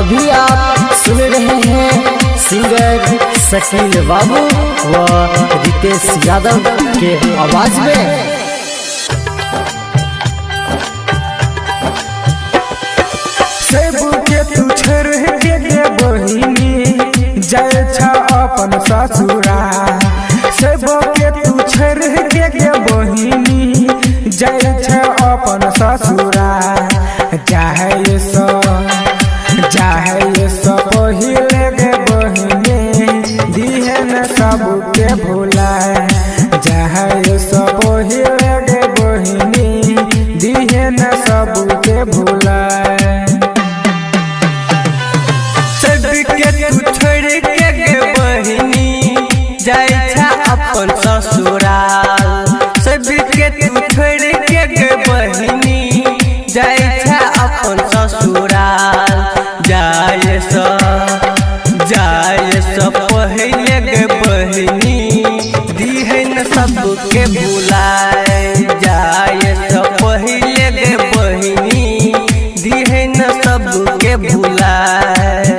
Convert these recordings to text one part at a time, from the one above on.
अभी आप सुन रहे हैं सिंगर शकील बाबू व रितेश यादव के आवाज में। के तू छोड़ के दे बहिनी जाय छा अपन ससुरा, सेबो के तू छोड़ के दे बहिनी जाय छा अपन ससुरा। चाहे सो पहिले गे बहिनी दिहे न सबके भुलाए, चाहे सो पहिले गे बहिनी दिहे न सबके भुलाए। अपन ससुराल सबके तू छोड़ के गे बहिनी जाय छा अपन ससुराल। जाय सो पहिले गे बहिनी दिहे न सबके भुलाए, जाय सो पहिले गे बहिनी दिहे न सबके भुलाए।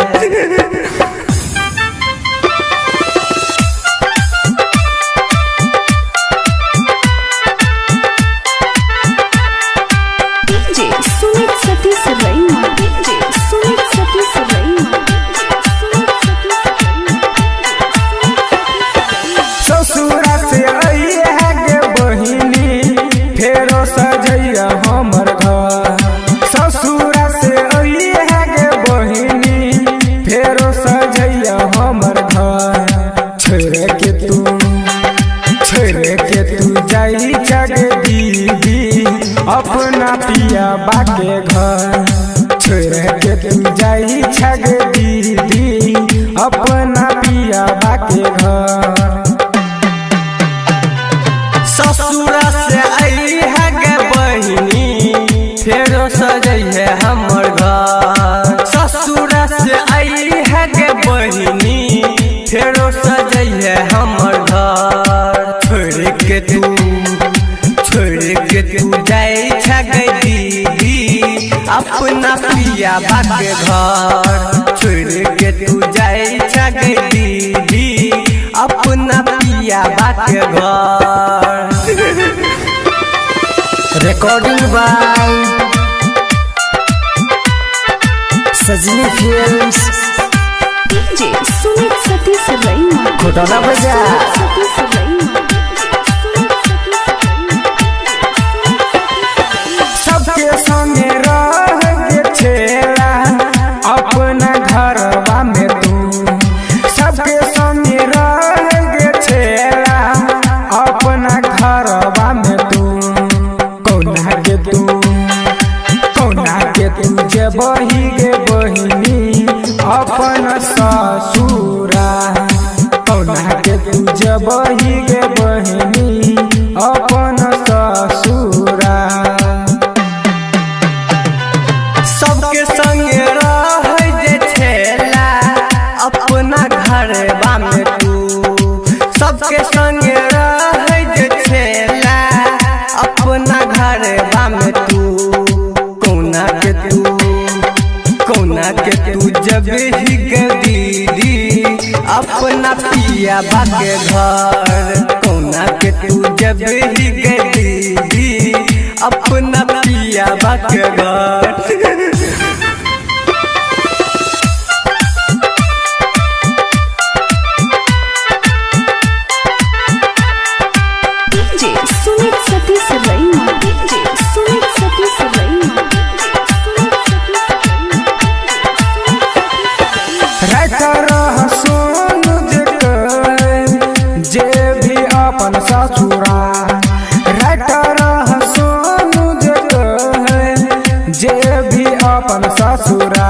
ससुरा से आई है गे बहिनी फेरो सजैया हमर घर, ससुरा से आई है गे बहिनी फेरो सजैया हमर घर। छोड़ के तू जाई जग दीदी अपना पिया बाके घर, छोड़ के तू जाई छग दीदी अपना पिया बाके घर। ससुरा से आई है गे बहिनी फेरो सजई है हमर घर, ससुरा से आई है गे बहिनी फेरो सजई है हमर घर। छोड़ के तू जाई छग दीदी अपना पिया बाके घर, छोड़ के तू जाई छग दीदी अपना पिया बाके घर। रिकॉर्डिंग बाय सजनी फिल्म्स, सुमित सतीश रैना घोटाला बाजार। सबके संगे रह के छेला अपना घरवा में तू, सबके संगे रह के छेला अपना घरवा में तू। कौना के तू जे बही गे बहिनी अपन ससुरा, कौना के तू जे बही गे बहिनी अपन ससुरा। सबके संगे रह जे छेला अपना घरवा में तू, सबके संगे रह जे छेला अपना घरवा में तू। कौना के तू जब ही गे दीदी अपना पिया बाके घर, कौना के तू जब ही गे दीदी अपना पिया बाके घर। सुमित सतीश रैना सुमित सतीश रैना सोनू जे भी अपन ससुरा, सोनू जे भी अपन ससुरा।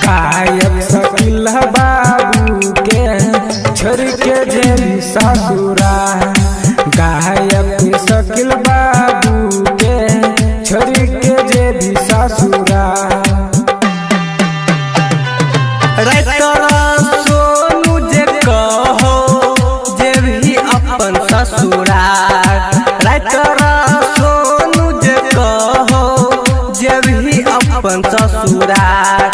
गायक शकील बाबू के छोड़ के जे भी ससुरा, गायक शकील बाबू के छोड़ के जे भी ससुरा। सोनू जे कहो जे भी अपन ससुराल, सोनू जे कहो जे भी अपन ससुरार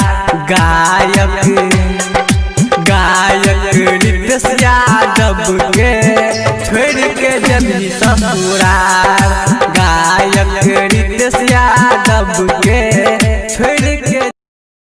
गायक रितेश यादव के छोड़ के जबी ससुरार गायक रितेश यादव के